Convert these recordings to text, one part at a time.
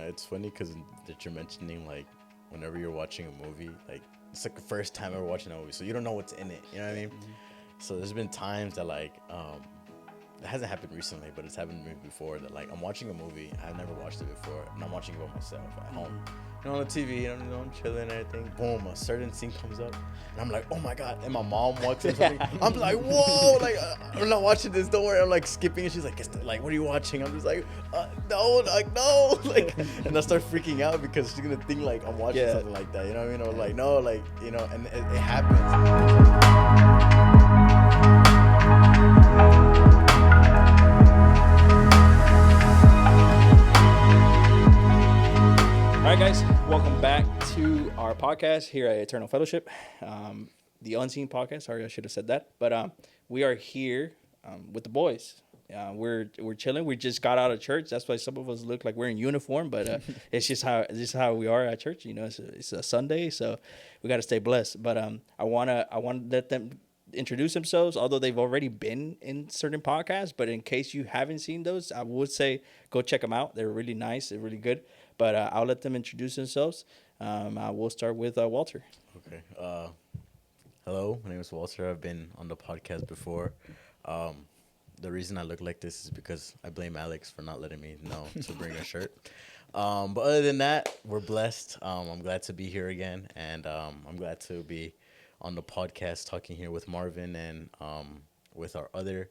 It's funny because that you're mentioning like whenever you're watching a movie, like it's like the first time ever watching a movie, so you don't know what's in it. You know what I mean? So there's been times that like it hasn't happened recently, but it's happened to me before that like I'm watching a movie, I've never watched it before, and I'm watching it by myself at home. You know, on the TV, I'm chilling and everything. Boom, a certain scene comes up, and I'm like, oh my god! And my mom walks in, something. I'm like, whoa! Like, I'm not watching this. Don't worry. I'm like skipping, and she's like, like, what are you watching? I'm just like, no, like, no, like, and I start freaking out because she's gonna think like I'm watching something like that. You know what I mean? Or like, no, like, you know, and it happens. All right, guys, welcome back to our podcast here at Eternal Fellowship, the Unseen Podcast. Sorry, I should have said that, but we are here with the boys. We're chilling. We just got out of church. That's why some of us look like we're in uniform, but it's just how we are at church. You know, it's a Sunday, so we got to stay blessed. But I wanna let them introduce themselves, although they've already been in certain podcasts. But in case you haven't seen those, I would say go check them out. They're really nice. They're really good. But I'll let them introduce themselves. We'll start with Walter. Okay. Hello, my name is Walter. I've been on the podcast before. The reason I look like this is because I blame Alex for not letting me know to bring a shirt. But other than that, we're blessed. I'm glad to be here again, and I'm glad to be on the podcast talking here with Marvyn and with our other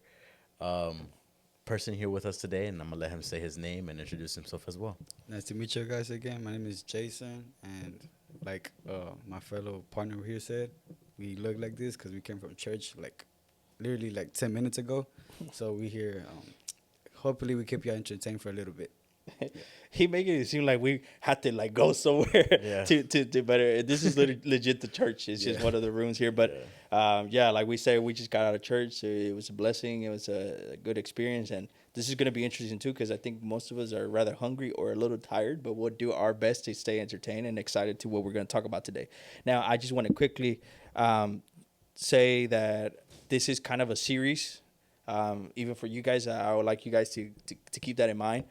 person here with us today, and I'm gonna let him say his name and introduce himself as well. Nice to meet you guys again. My name is Jason, and like my fellow partner here said, we look like this because we came from church like literally like 10 minutes ago. So we here. Hopefully, we keep you entertained for a little bit. He making it seem like we had to like go somewhere to better. This is legit the church. It's just one of the rooms here, but like we say, we just got out of church. So it was a blessing. It was a good experience, and this is going to be interesting too because I think most of us are rather hungry or a little tired, but we'll do our best to stay entertained and excited to what we're going to talk about today. Now, I just want to quickly say that this is kind of a series. Even for you guys, I would like you guys to keep that in mind.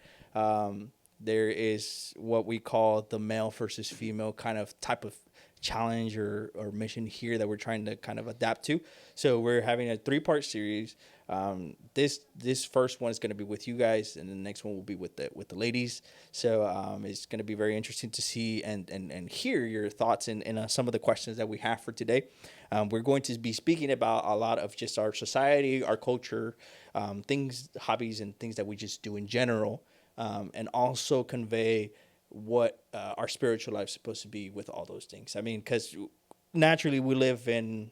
There is what we call the male versus female kind of type of challenge or mission here that we're trying to kind of adapt to. So we're having a 3-part series. This first one is going to be with you guys, and the next one will be with the ladies. So it's going to be very interesting to see and hear your thoughts and some of the questions that we have for today. We're going to be speaking about a lot of just our society, our culture, things, hobbies, and things that we just do in general. And also convey what our spiritual life is supposed to be with all those things. I mean, because naturally we live in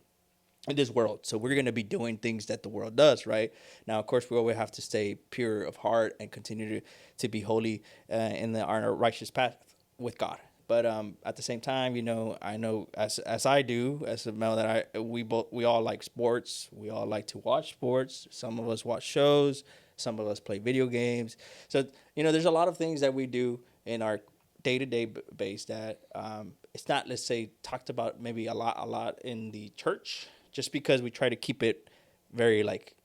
this world, so we're going to be doing things that the world does, right? Now, of course, we always have to stay pure of heart and continue to be holy in our righteous path with God. But at the same time, you know, I know as I do, as a male, that we all like sports. We all like to watch sports. Some of us watch shows. Some of us play video games. So, you know, there's a lot of things that we do in our day-to-day base that it's not, let's say, talked about maybe a lot in the church, just because we try to keep it very, like,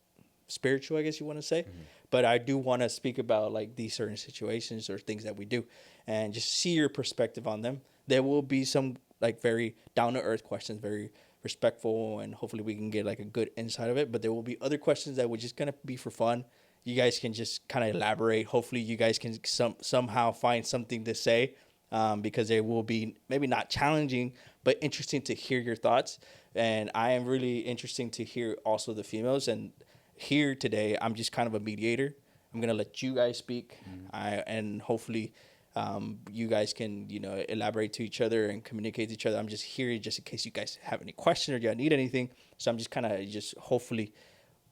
spiritual, I guess you want to say. Mm-hmm. But I do want to speak about, like, these certain situations or things that we do and just see your perspective on them. There will be some, like, very down-to-earth questions, very respectful, and hopefully we can get, like, a good insight of it. But there will be other questions that we're just going to be for fun. You guys can just kind of elaborate. Hopefully you guys can somehow find something to say because they will be maybe not challenging, but interesting to hear your thoughts. And I am really interested to hear also the females. And here today, I'm just kind of a mediator. I'm going to let you guys speak. And hopefully you guys can, you know, elaborate to each other and communicate to each other. I'm just here just in case you guys have any questions or you need anything. So I'm just kind of just hopefully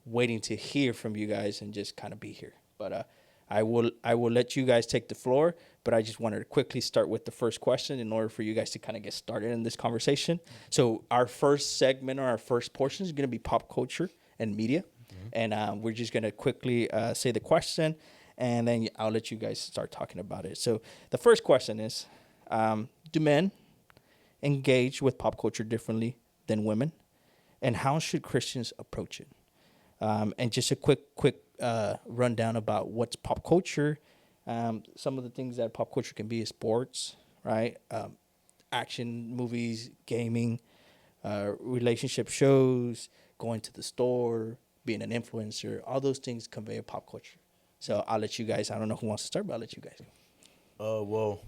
waiting to hear from you guys and just kind of be here. But I will let you guys take the floor, but I just wanted to quickly start with the first question in order for you guys to kind of get started in this conversation. So our first segment or our first portion is going to be pop culture and media. Mm-hmm. And we're just going to quickly say the question, and then I'll let you guys start talking about it. So the first question is, do men engage with pop culture differently than women? And how should Christians approach it? And just a quick rundown about what's pop culture Some of the things that pop culture can be is sports, right? Action movies, gaming, relationship shows, going to the store, being an influencer. All those things convey a pop culture. So I'll let you guys. I don't know who wants to start, but I'll let you guys go.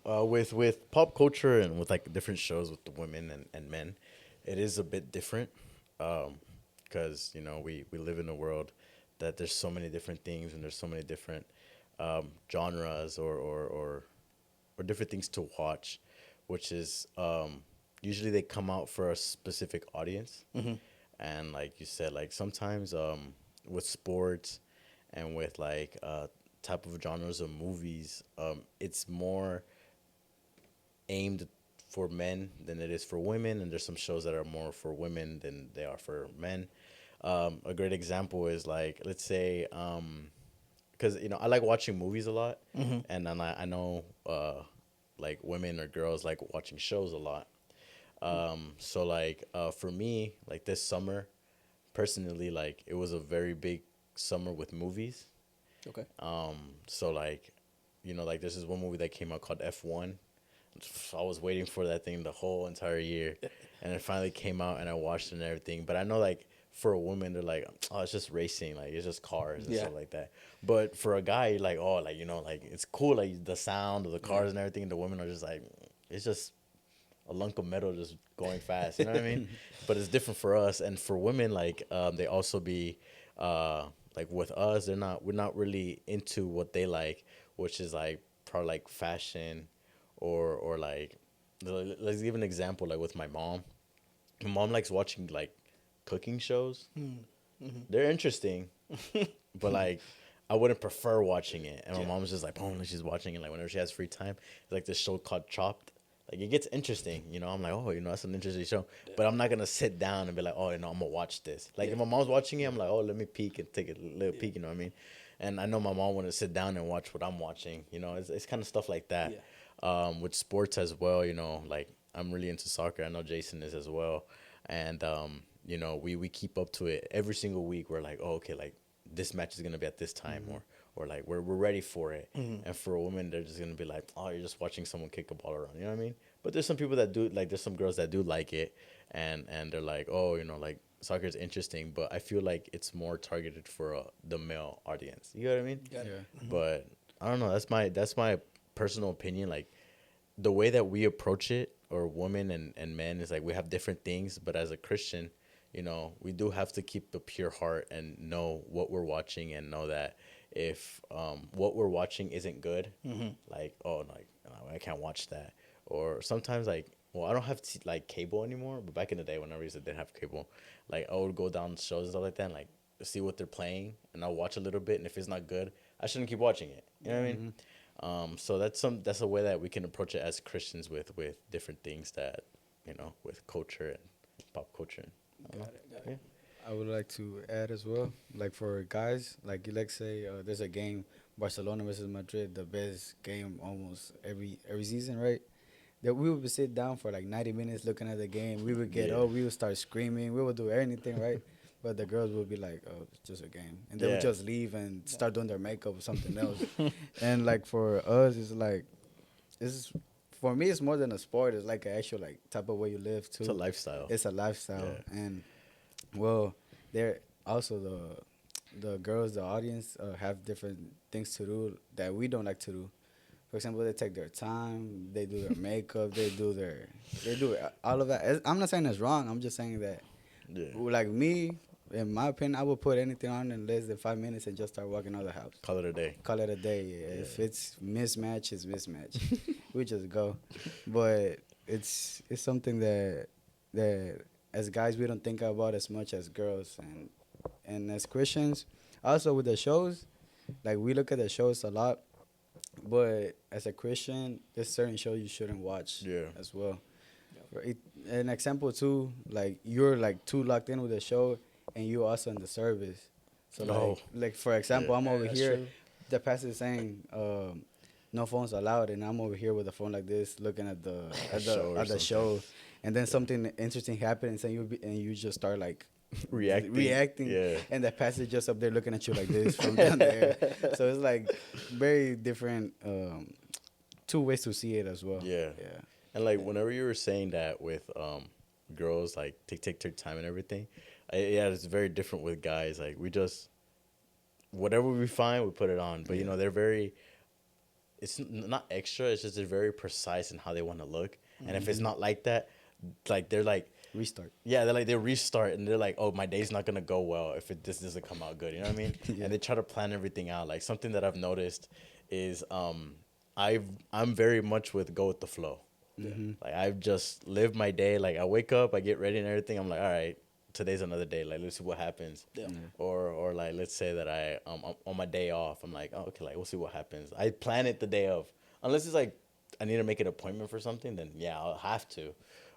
With pop culture and with like different shows with the women and men, it is a bit different, because we live in a world that there's so many different things and there's so many different genres or different things to watch, which is usually they come out for a specific audience, and like you said, like sometimes with sports and with like type of genres of movies, it's more aimed for men than it is for women, and there's some shows that are more for women than they are for men. A great example is like, let's say, because I like watching movies a lot, and then I know like women or girls like watching shows a lot. So like for me, like this summer, personally, like it was a very big summer with movies. Okay. So like, like this is one movie that came out called F1. I was waiting for that thing the whole entire year, and it finally came out, and I watched it and everything. But I know, like, for a woman, they're like, oh, it's just racing, like it's just cars and stuff like that. But for a guy, you're like, oh, like like it's cool, like the sound of the cars and everything. And the women are just like, it's just a lunk of metal just going fast. You know what I mean? But it's different for us, and for women, like they also be like with us, we're not really into what they like, which is like probably like fashion. Or like, let's give an example, like with my mom. My mom likes watching like cooking shows. They're interesting, but like I wouldn't prefer watching it. And my mom's just like, boom, she's watching it like whenever she has free time. It's like this show called Chopped. Like it gets interesting, I'm like, oh, that's an interesting show. But I'm not gonna sit down and be like, oh, I'm gonna watch this. Like if my mom's watching it, I'm like, oh, let me peek and take a little peek. You know what I mean? And I know my mom wouldn't sit down and watch what I'm watching. It's kind of stuff like that. Yeah. With sports as well, like I'm really into soccer. I know Jason is as well. And, we keep up to it every single week. We're like, oh, okay, like this match is going to be at this time, or like we're ready for it. And for a woman, they're just going to be like, oh, you're just watching someone kick a ball around. You know what I mean? But there's some people that do, like, there's some girls that do like it. And they're like, oh, like soccer is interesting. But I feel like it's more targeted for the male audience. You know what I mean? Yeah. But I don't know. That's my personal opinion. Like, the way that we approach it, or women and men, is like we have different things. But as a Christian, we do have to keep a pure heart and know what we're watching, and know that if what we're watching isn't good, like, oh, like, I can't watch that. Or sometimes, like, well, I don't have like cable anymore, but back in the day, whenever I didn't have cable, like I would go down shows and stuff like that, and like see what they're playing, and I'll watch a little bit, and if it's not good, I shouldn't keep watching it. You know what I mean? So that's a way that we can approach it as Christians with different things that, with culture and pop culture. Got it. Yeah. I would like to add as well, like for guys, like you like say there's a game, Barcelona versus Madrid, the best game almost every season, right? That we would sit down for like 90 minutes looking at the game. We would get up, we would start screaming, we would do anything, right? But the girls would be like, oh, it's just a game. And they would just leave and start doing their makeup or something else. And like for us, it's like, for me, it's more than a sport. It's like an actual like type of way you live too. It's a lifestyle. It's a lifestyle. Yeah. And well, they're also the girls, the audience have different things to do that we don't like to do. For example, they take their time, they do their makeup, they do all of that. I'm not saying it's wrong. I'm just saying that, like me, in my opinion, I would put anything on in less than 5 minutes and just start walking out of the house. Call it a day. Call it a day. Yeah. If it's mismatch, it's mismatch. We just go. But it's something that as guys we don't think about as much as girls, and as Christians, also with the shows, like we look at the shows a lot, but as a Christian, there's certain shows you shouldn't watch as well. Right? An example too, like you're like too locked in with the show, and you also in the service. So like for example, I'm over here. True. The pastor is saying no phones allowed, and I'm over here with a phone like this, looking at the show, and then something interesting happens, and you just start like reacting. Yeah. and that pastor just up there looking at you like this from down there. So it's like very different, two ways to see it as well. Yeah. Yeah. And like whenever you were saying that with girls like take their time and everything, yeah, it's very different with guys. Like we just whatever we find, we put it on. But you know, they're very. It's not extra. It's just they're very precise in how they want to look. And if it's not like that, like they're like Restart. yeah, they restart and they're like, oh, my day's not gonna go well if this doesn't come out good. You know what I mean? Yeah. And they try to plan everything out. Like something that I've noticed is I'm very much with go with the flow. Like I've just lived my day. Like I wake up, I get ready and everything. I'm like, all right, today's another day. Like let's see what happens. Yeah. Or like let's say that on my day off, I'm like, oh, okay, like we'll see what happens. I plan it the day of, unless it's like I need to make an appointment for something. Then yeah, I'll have to.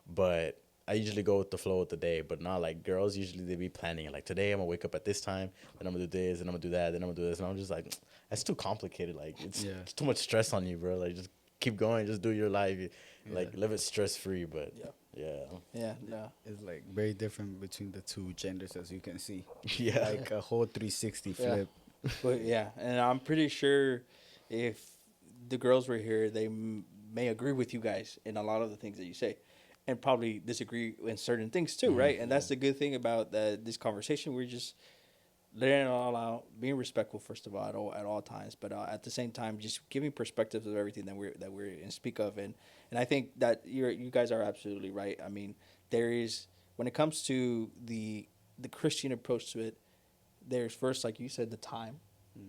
But I usually go with the flow of the day. But not like girls. Usually they be planning it. Like today I'm gonna wake up at this time. Then I'm gonna do this. Then I'm gonna do that. Then I'm gonna do this. And I'm just like, that's too complicated. Like it's too much stress on you, bro. Like just keep going. Just do your life. Like live it stress free. But Yeah, no. It's like very different between the two genders, as you can see. Yeah. Like a whole 360 flip. But yeah, and I'm pretty sure if the girls were here, they may agree with you guys in a lot of the things that you say, and probably disagree in certain things too, right? And that's the good thing about this conversation. We're just letting it all out, being respectful first of all at all times, but at the same time, just giving perspectives of everything that we're in speak of, and I think that you guys are absolutely right. I mean, there is when it comes to the Christian approach to it, there's first, like you said, the time.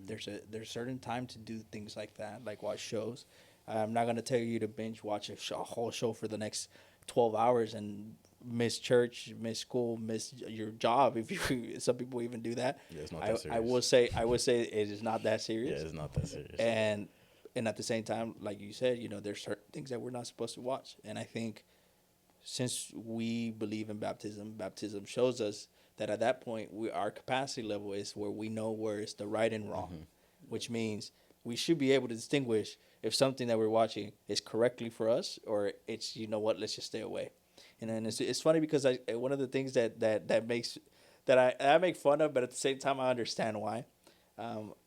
There's certain time to do things like that, like watch shows. I'm not gonna tell you to binge watch a whole show for the next 12 hours and miss church, miss school, miss your job. If you, some people even do that. Yeah, it's not that serious. I would say it is not that serious. Yeah, it's not that serious. And at the same time, like you said, you know, there's certain things that we're not supposed to watch. And I think since we believe in baptism shows us that at that point our capacity level is where we know where it's the right and wrong, which means we should be able to distinguish if something that we're watching is correctly for us or it's, you know what, let's just stay away. And then it's funny because one of the things that makes that I make fun of, but at the same time I understand why.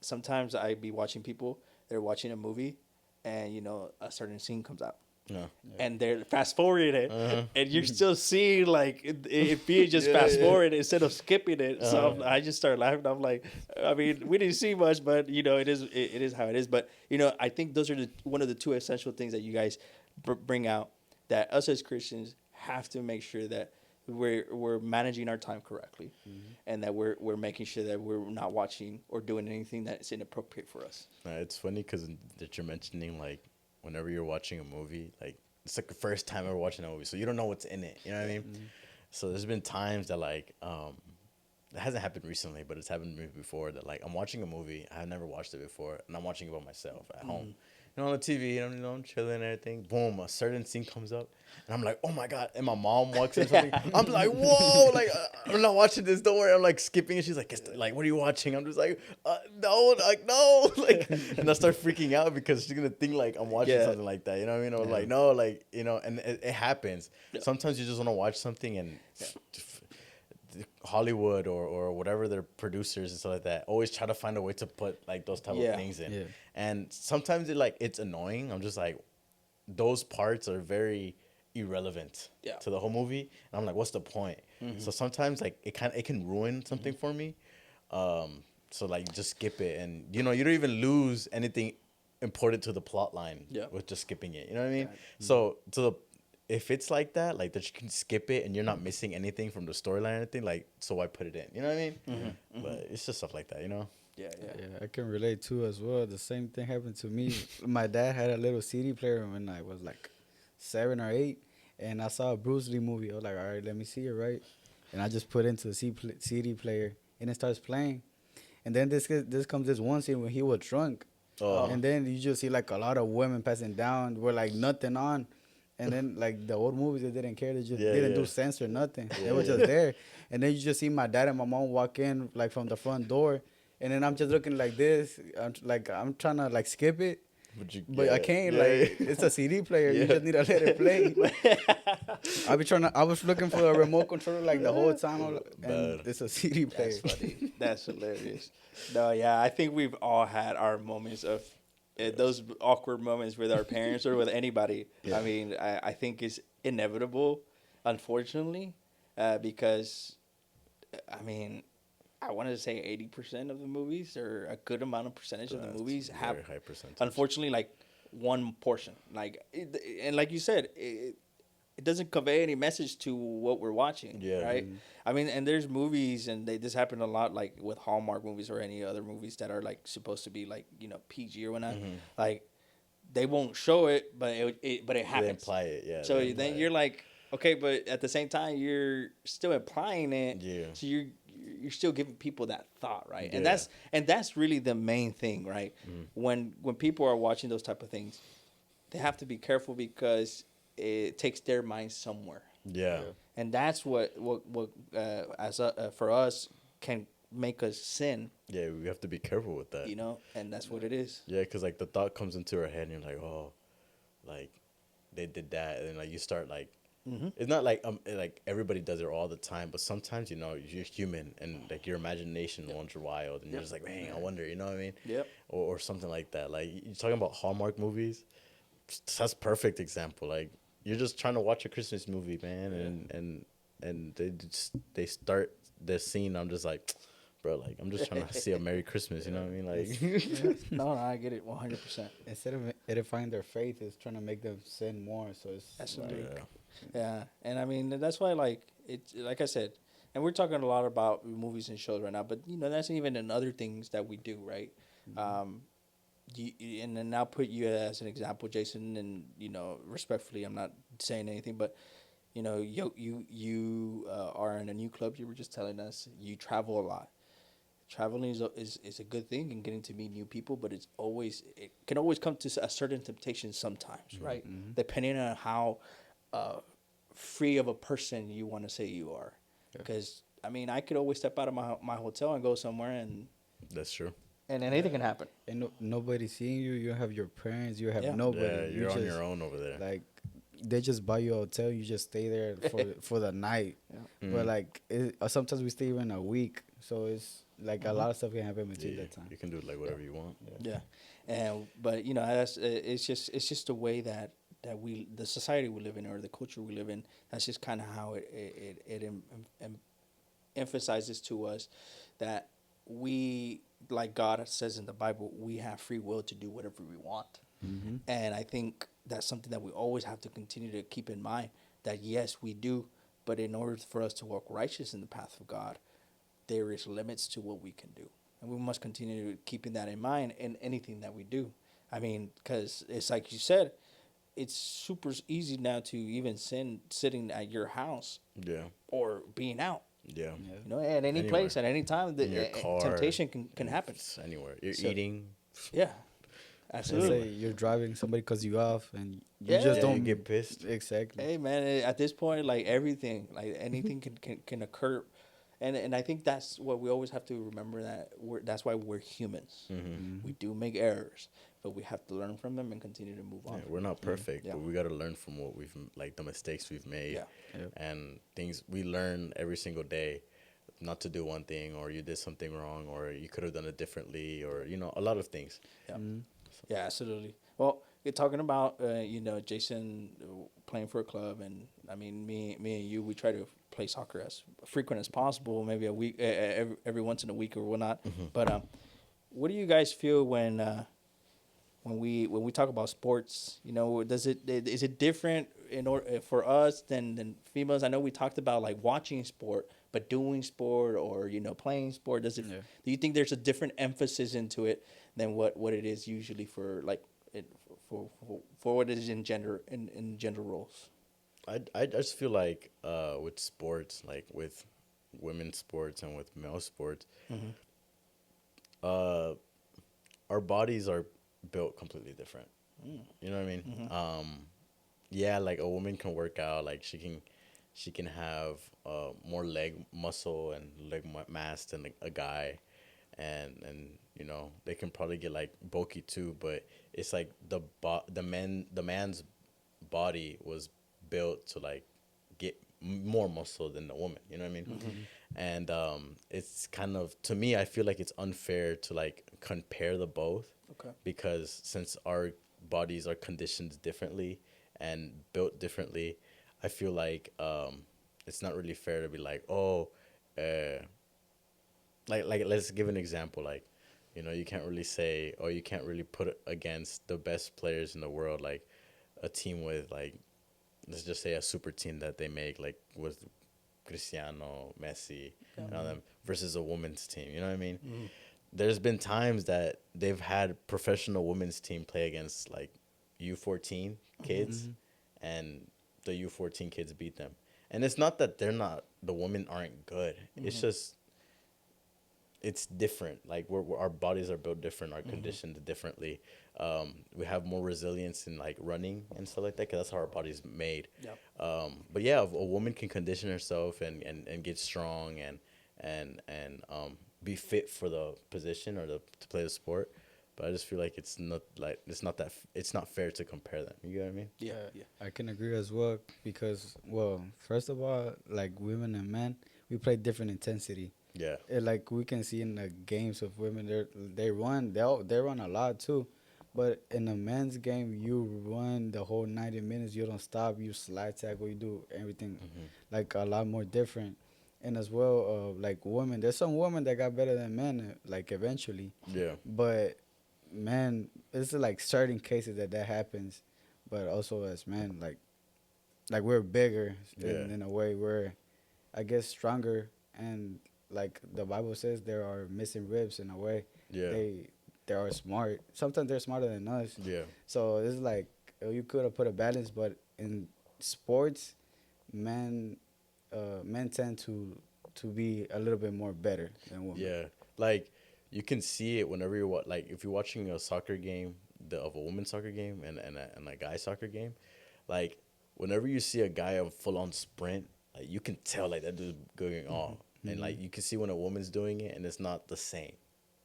Sometimes I be watching people, they're watching a movie, and you know a certain scene comes out. Yeah. And they're fast forwarding it, and you're still seeing like it being just fast forward instead of skipping it. So I just start laughing. I'm like, I mean, we didn't see much, but you know, it is how it is. But you know, I think those are one of the two essential things that you guys bring out, that us as Christians have to make sure that we're managing our time correctly, and that we're making sure that we're not watching or doing anything that's inappropriate for us. It's funny because that you're mentioning like, whenever you're watching a movie, like it's like the first time ever watching a movie, so you don't know what's in it. You know what I mean? So there's been times that like it hasn't happened recently, but it's happened to me before that like I'm watching a movie, I've never watched it before, and I'm watching it by myself at home. You know, on the TV, you know, I'm chilling and everything. Boom, a certain scene comes up, and I'm like, oh my god! And my mom walks in, something. I'm like, whoa! Like, I'm not watching this. Don't worry. I'm like skipping, and she's like, what are you watching? I'm just like, no, like no, like, and I start freaking out because she's gonna think like I'm watching something like that. You know what I mean? Or like no, like you know, and it happens. Sometimes you just want to watch something and. Hollywood or whatever their producers and stuff like that always try to find a way to put like those type of things in, and sometimes it's annoying. I'm just like, those parts are very irrelevant to the whole movie, and I'm like, what's the point? So sometimes like it can ruin something for me, so like just skip it, and you know you don't even lose anything important to the plot line with just skipping it. You know what I mean? So if it's like that you can skip it and you're not missing anything from the storyline or anything, like, so why put it in? You know what I mean? But it's just stuff like that, you know? Yeah, I can relate too as well. The same thing happened to me. My dad had a little CD player when I was like 7 or 8, and I saw a Bruce Lee movie. I was like, all right, let me see it, right? And I just put into the CD player, and it starts playing. And then this comes this one scene when he was drunk. And then you just see like a lot of women passing down with like nothing on. And then, like, the old movies, they didn't care. They just didn't do sense or nothing. They were just there. And then you just see my dad and my mom walk in, like, from the front door. And then I'm just looking like this. I'm trying to, like, skip it. But I can't, like, it's a CD player. You just need to let it play. I was looking for a remote controller, like, the whole time, and it's a CD player. That's funny. That's hilarious. No, yeah, I think we've all had our moments of those awkward moments with our parents or with anybody. I mean, I think it's inevitable, unfortunately, because, I mean, I wanted to say 80% of the movies, or a good amount of percentage of the movies, have, high percentage. unfortunately, like one portion. Like, and like you said, it doesn't convey any message to what we're watching. Yeah. Right. I mean, and there's movies, and this happened a lot, like with Hallmark movies or any other movies that are like supposed to be like, you know, PG or whatnot. Like, they won't show it, but it happens. They imply it, yeah. So then you're like, okay, but at the same time, you're still implying it. Yeah. So you're still giving people that thought, right? Yeah. And that's really the main thing, right? When people are watching those type of things, they have to be careful because it takes their mind somewhere. Yeah. And that's what for us can make us sin. Yeah, we have to be careful with that. You know, and that's what it is. Yeah, because like the thought comes into our head and you're like, oh, like they did that, and then like you start like, it's not like everybody does it all the time, but sometimes, you know, you're human and like your imagination runs wild, and you're just like, man, I wonder, you know what I mean? Yep. Or something like that. Like you're talking about Hallmark movies. That's perfect example. Like you're just trying to watch a Christmas movie, man, and they start this scene. I'm just like, bro, like I'm just trying to see a Merry Christmas. You know what I mean? Like, No, I get it 100%. Instead of edifying their faith, it's trying to make them sin more. So it's Absolutely. like, Yeah, and I mean that's why, like, it's like I said, and we're talking a lot about movies and shows right now, but you know that's even in other things that we do, right? And then I'll put you as an example, Jason, and you know, respectfully, I'm not saying anything, but you know, you are in a new club. You were just telling us you travel a lot. Traveling is a good thing and getting to meet new people, but it can always come to a certain temptation sometimes, right? Depending on how free of a person you want to say you are. Because I mean, I could always step out of my hotel and go somewhere, and that's true. And anything can happen. And nobody's seeing you. You don't have your parents. You have nobody. Yeah, you're on your own over there. Like, they just buy you a hotel. You just stay there for the night. But like, sometimes we stay even a week. So it's like a lot of stuff can happen between that time. You can do like whatever you want. Yeah, and but you know, it's just the way that the society we live in, or the culture we live in. That's just kind of how it emphasizes to us that we, like God says in the Bible, we have free will to do whatever we want. And I think that's something that we always have to continue to keep in mind, that yes, we do, but in order for us to walk righteous in the path of God, there is limits to what we can do. And we must continue keeping that in mind in anything that we do. I mean, because it's like you said, it's super easy now to even sin sitting at your house or being out. Yeah. You know, at any place, at any time, the temptation can happen. Anywhere. You're eating. Yeah. Absolutely. Say you're driving, somebody cuts you off, and you just don't get pissed. Exactly. Hey, man, at this point, like everything, like anything can occur. And I think that's what we always have to remember, that's why we're humans. We do make errors, but we have to learn from them and continue to move on. Yeah, we're not perfect, but we got to learn from what the mistakes we've made, and things we learn every single day, not to do one thing, or you did something wrong, or you could have done it differently, or you know, a lot of things. Yeah, yeah, absolutely. Well, you're talking about you know, Jason playing for a club, and I mean, me and you, we try to play soccer as frequent as possible, maybe a week, every once in a week or whatnot. But what do you guys feel when we talk about sports? You know, is it different in order for us than females? I know we talked about like watching sport, but doing sport, or you know, playing sport. Do you think there's a different emphasis into it than what it is usually for like for what it is in gender roles? I just feel like with sports, like with women's sports and with male sports, our bodies are built completely different. You know what I mean? Yeah, like a woman can work out, like she can have more leg muscle and leg mass than a guy, and you know they can probably get like bulky too, but it's like the man's body was built to like get more muscle than the woman, you know what I mean? And it's kind of, to me, I feel like it's unfair to like compare the both. Okay. Because since our bodies are conditioned differently and built differently, I feel like it's not really fair to be like, oh, uh, like let's give an example. Like, you know, you can't really say, or you can't really put it against the best players in the world, like a team with like, let's just say a super team that they make, like with Cristiano, Messi, and all them, versus a women's team. You know what I mean? There's been times that they've had professional women's team play against like U14 kids, and the U14 kids beat them. And it's not that the women aren't good. It's just, it's different. Like our bodies are built different, are conditioned differently. We have more resilience in like running and stuff like that, because that's how our body's made. Yep. But yeah, a woman can condition herself and get strong and be fit for the position or to play the sport. But I just feel like it's not fair to compare them. You get what I mean? Yeah. Yeah. I can agree as well because, well, first of all, like women and men, we play different intensity. Yeah. Like we can see in the games of women, they run a lot too, but in a men's game, you run the whole 90 minutes. You don't stop. You slide tackle. You do everything, like a lot more different. And as well, like women, there's some women that got better than men, like eventually. Yeah. But men, it's like certain cases that happens, but also as men, like we're bigger Yeah. in a way. We're, I guess, stronger, and like the Bible says, there are missing ribs in a way. Yeah. They are smart. Sometimes they're smarter than us. Yeah. So it's like you could have put a balance, but in sports, men men tend to be a little bit more better than women. Yeah. Like you can see it whenever you're like if you're watching a soccer game, of a women's soccer game and a guy's soccer game, like whenever you see a guy of full on sprint, like you can tell like that dude's going off. And like you can see when a woman's doing it and it's not the same.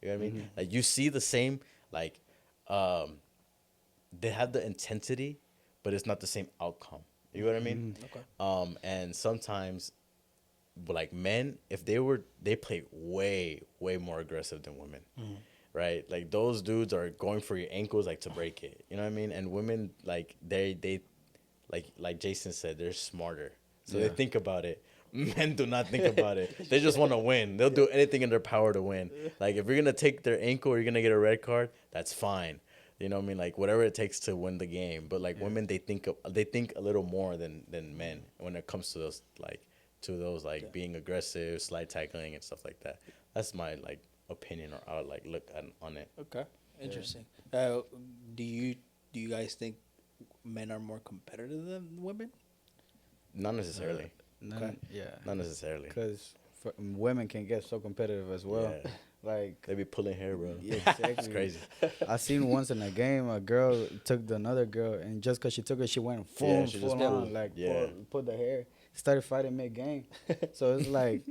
You know what I mean? Like you see the same, like they have the intensity, but it's not the same outcome. You know what I mean? Okay. And sometimes, but like men, if they play way more aggressive than women, right? Like those dudes are going for your ankles like to break it. You know what I mean? And women, like they like Jason said, they're smarter, so they think about it. Men do not think about it. They just want to win. They'll do anything in their power to win. Like if you're gonna take their ankle or you're gonna get a red card, that's fine. You know what I mean? Like whatever it takes to win the game. But like women, they think a little more than men when it comes to those being aggressive, slide tackling and stuff like that. That's my like opinion or I would like look on it. Okay. Interesting. Do you guys think men are more competitive than women? Not necessarily. Yeah. Not necessarily. Because women can get so competitive as well. Yeah. Like, They be pulling hair, bro. yeah, exactly. It's crazy. I seen once in a game a girl took another girl, and just because she took her, she went full, she full just on, pulled. like Yeah. put the hair, started fighting mid game. So it's like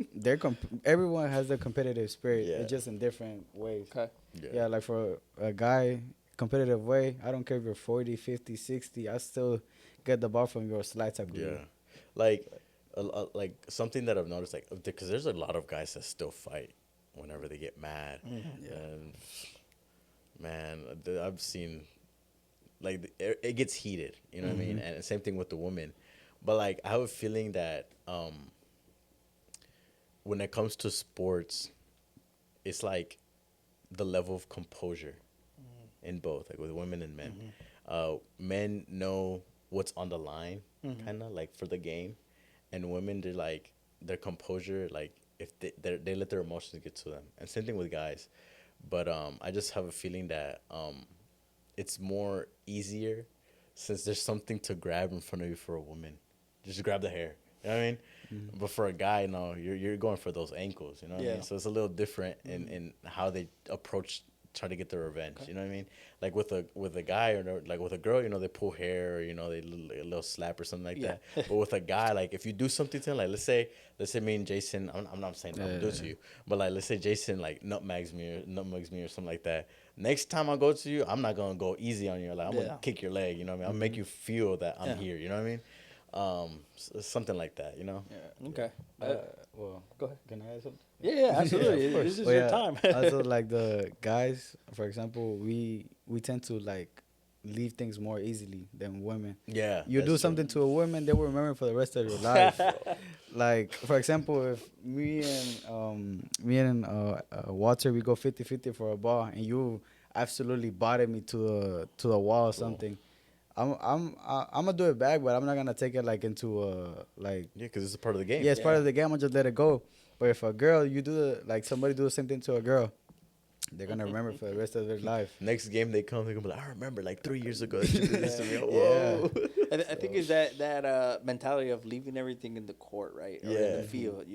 everyone has the competitive spirit. Yeah. It's just in different ways. Okay. Yeah, like for a guy, competitive way, I don't care if you're 40, 50, 60, I still get the ball from your slide tackle. Yeah. Like, like something that I've noticed, like, because there's a lot of guys that still fight whenever they get mad. And man, I've seen, like, it gets heated, you know what I mean? And same thing with the women. But, like, I have a feeling that when it comes to sports, it's like the level of composure in both, like with women and men. Men know what's on the line, kind of like for the game, and women, they're like their composure, like if they let their emotions get to them, and same thing with guys. But I just have a feeling that it's more easier since there's something to grab in front of you for a woman. Just grab the hair. You know what I mean? But for a guy, no, you're going for those ankles. You know what I mean? So it's a little different in how they approach try to get their revenge. You know what I mean? Like with a guy or like with a girl, they pull hair or they a little slap or something like that. But with a guy, like if you do something to him, like let's say me and Jason, I'm not saying I'm gonna do it to you, but like let's say Jason like nutmegs me or something like that. Next time I go to you, I'm not gonna go easy on you. Like I'm gonna kick your leg. You know what I mean? I'll make you feel that I'm here. You know what I mean? Something like that. Yeah. Okay. Well, Go ahead. can I add something? Yeah, absolutely. This is your time. Also, like the guys, for example, we tend to like leave things more easily than women. Yeah. You do something to a woman, they will remember for the rest of your life. Like, for example, if me and Walter, we go 50-50 for a ball, and you absolutely botted me to the wall or something. I'm gonna do it back, but I'm not gonna take it like into like. Yeah, because it's a part of the game. Yeah, it's part of the game. I'll just let it go. But if a girl, somebody do the same thing to a girl, they're gonna remember for the rest of their life. Next game they come, they're gonna be like, I remember like 3 years ago that you did this to me. Whoa. I think it's that mentality of leaving everything in the court, right? Or in the field.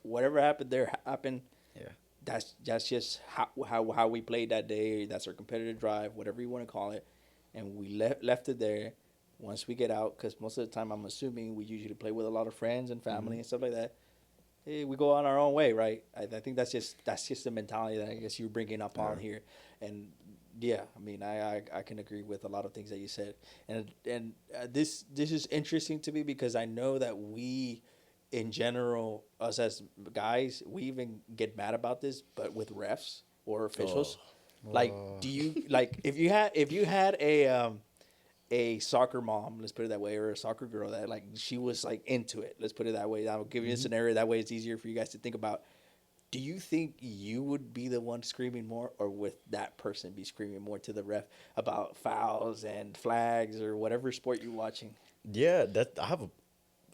Whatever happened there happened. Yeah. That's just how we played that day. That's our competitive drive, whatever you want to call it. And we left it there. Once we get out, because most of the time I'm assuming we usually play with a lot of friends and family and stuff like that. Hey, we go on our own way, right? I think that's just the mentality that I guess you're bringing up on here. And yeah, I mean, I can agree with a lot of things that you said. And this is interesting to me because I know that we, in general, us as guys, we even get mad about this, but with refs or officials. Like, do you like if you had a soccer mom, let's put it that way, or a soccer girl that like she was like into it, let's put it that way. I'll give you a scenario that way it's easier for you guys to think about. Do you think you would be the one screaming more, or would that person be screaming more to the ref about fouls and flags or whatever sport you're watching? Yeah, I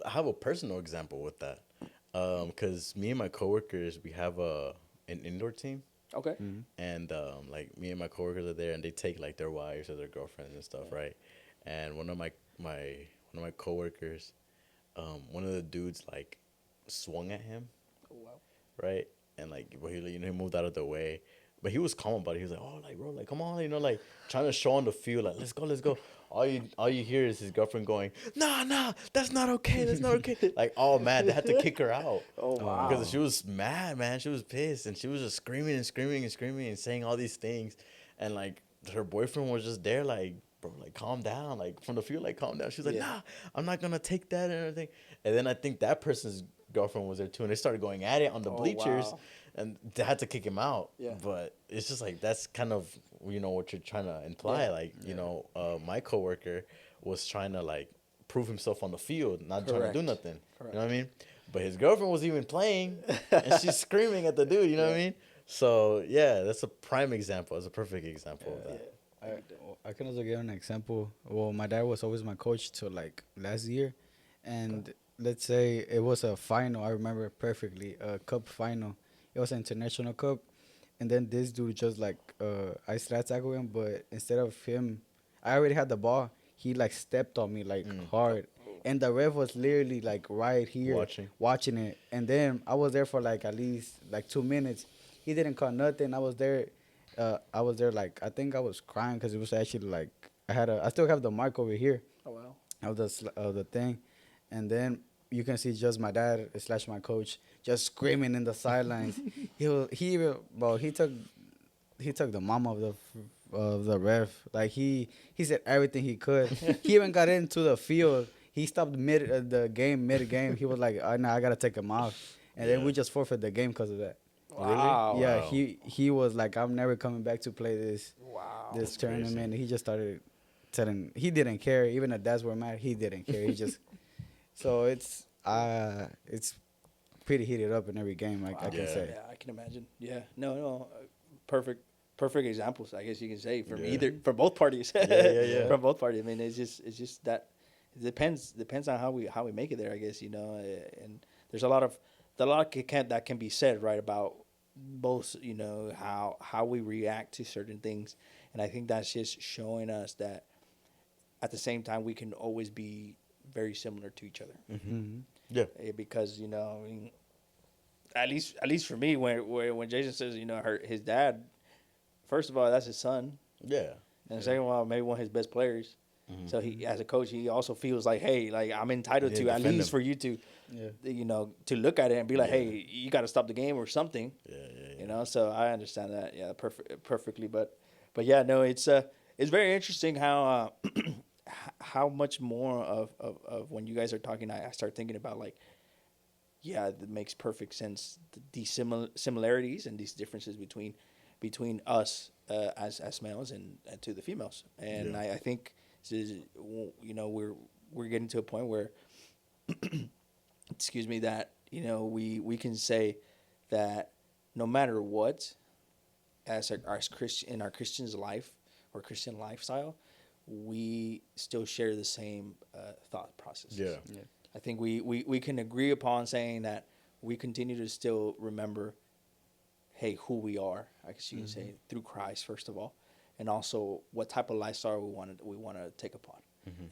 have a personal example with that. Because me and my coworkers, we have an indoor team. Okay. And like me and my coworkers are there, and they take like their wives or their girlfriends and stuff, right? And one of my coworkers, one of the dudes like swung at him, right? And like, well, he moved out of the way, but he was calm about it. He was like, "Oh, like bro, like come on, like trying to show on the field, like let's go." All you hear is his girlfriend going, "Nah, that's not okay, that's not okay." Like, oh man, they had to kick her out. Oh wow. Because she was mad, man. She was pissed, and she was just screaming and saying all these things, and like her boyfriend was just there, like, bro, like calm down, like from the field, like calm down. She's like, "Nah, I'm not gonna take that and everything." And then I think that person's girlfriend was there too, and they started going at it on the bleachers. Wow. And they had to kick him out. Yeah. But it's just like that's kind of what you're trying to imply. Like my coworker was trying to like prove himself on the field, not trying to do nothing. Correct. You know what I mean? But his girlfriend was even playing, and she's screaming at the dude. You know what I mean? So yeah, that's a prime example. It's a perfect example of that. I can also give an example. Well, my dad was always my coach till like last year, and let's say it was a final. I remember perfectly, a cup final. It was an international cup, and then this dude just like I slide tackle him, but instead of him, I already had the ball. He like stepped on me like hard, and the ref was literally like right here watching it. And then I was there for like at least like 2 minutes. He didn't call nothing. I was there like I think I was crying because it was actually like I still have the mark over here. Oh wow. Of the thing, and then you can see just my dad / my coach just screaming in the sidelines. he took the mom of the ref. Like he said everything he could. He even got into the field. He stopped mid game. He was like, "Oh, no, I gotta take him off," and then we just forfeit the game because of that. Wow. Yeah, he was like, "I'm never coming back to play this tournament." crazy. He just started telling. He didn't care. Even the dads were mad. He didn't care. He just. So it's pretty heated up in every game. I can say. Yeah, I can imagine. Yeah. No. Perfect examples, I guess you can say, from for both parties. Yeah. From both parties. I mean, it's just that it depends on how we make it there, I guess, and there's a lot that can be said, right, about both, how we react to certain things. And I think that's just showing us that at the same time we can always be very similar to each other. Yeah. Because, I mean, at least for me, when Jason says, his dad first of all, that's his son, Yeah. and second of all, maybe one of his best players. So he, as a coach, he also feels like, hey, like I'm entitled to at least for you to, to look at it and be like, hey, you got to stop the game or something. Yeah. So I understand that, perfectly. But yeah, no, it's very interesting how how much more of when you guys are talking, I start thinking about like, yeah, it makes perfect sense. These similarities and these differences between us as males and to the females, and I think we're getting to a point where, excuse me, that we can say that no matter what, as Christian in our Christian's life or Christian lifestyle, we still share the same thought processes. Yeah. I think we can agree upon saying that we continue to still remember, hey, who we are. I guess you can say through Christ first of all, and also what type of lifestyle we want to take upon.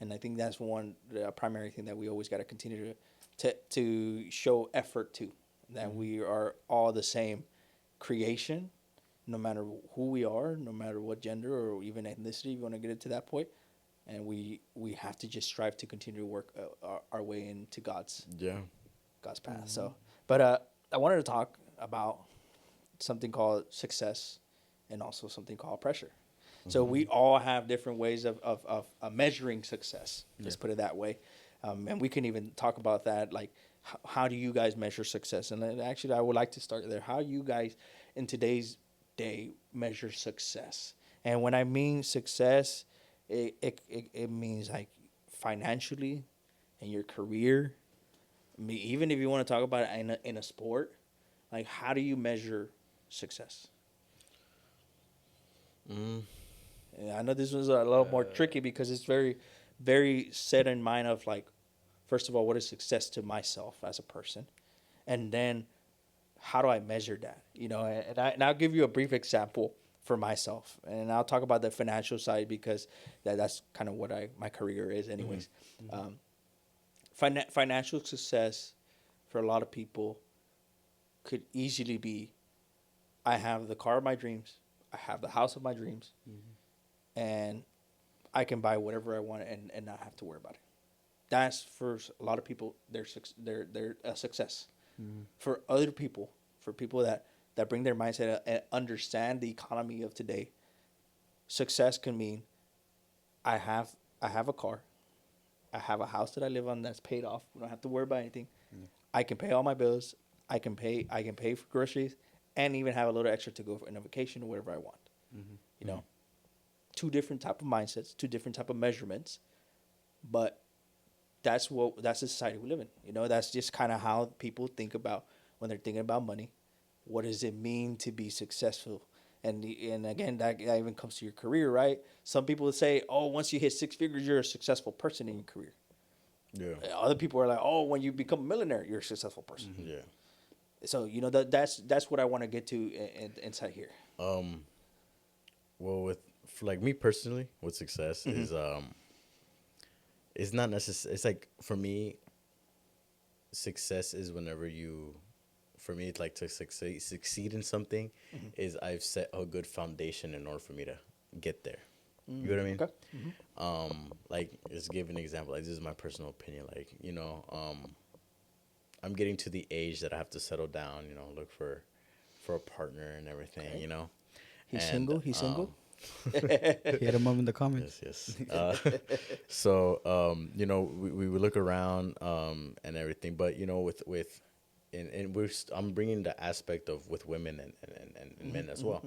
And I think that's the primary thing that we always got to continue to show effort to, that we are all the same creation, no matter who we are, no matter what gender or even ethnicity, if you want to get it to that point. And we have to just strive to continue to work our way into God's path. So, but I wanted to talk about something called success and also something called pressure. So we all have different ways of measuring success. Let's put it that way. And we can even talk about that, like how do you guys measure success? And actually, I would like to start there. How you guys in today's day measure success? And when I mean success, it means like financially, in your career. I mean, even if you want to talk about it in a sport, like how do you measure success? And I know this was a little more tricky because it's very, very set in mind of like, first of all, what is success to myself as a person, and then how do I measure that? And I'll give you a brief example for myself, and I'll talk about the financial side because that's kind of what my career is, anyways. Financial success for a lot of people could easily be, I have the car of my dreams, I have the house of my dreams, and I can buy whatever I want and not have to worry about it. That's for a lot of people their success. For other people, for people that bring their mindset and understand the economy of today, success can mean I have a car, I have a house that I live on that's paid off. We don't have to worry about anything. I can pay all my bills. I can pay for groceries, and even have a little extra to go on a vacation or whatever I want. Two different type of mindsets, two different type of measurements, but that's the society we live in. That's just kind of how people think about when they're thinking about money. What does it mean to be successful? And again, that even comes to your career, right? Some people would say, oh, once you hit six figures, you're a successful person in your career. Yeah. Other people are like, oh, when you become a millionaire, you're a successful person. Yeah. So that's what I want to get to inside here. Well, for like me personally, with success is it's not necessary. It's like for me, success is whenever you. For me, it's like to succeed in something is I've set a good foundation in order for me to get there. You know what I mean? Okay. Like, let's give an example. Like, this is my personal opinion. Like, I'm getting to the age that I have to settle down. Look for a partner and everything. Okay. He's single. He's single. Hit him up in the comments. Yes. So, we look around and everything, but with and I'm bringing the aspect of with women and men as well.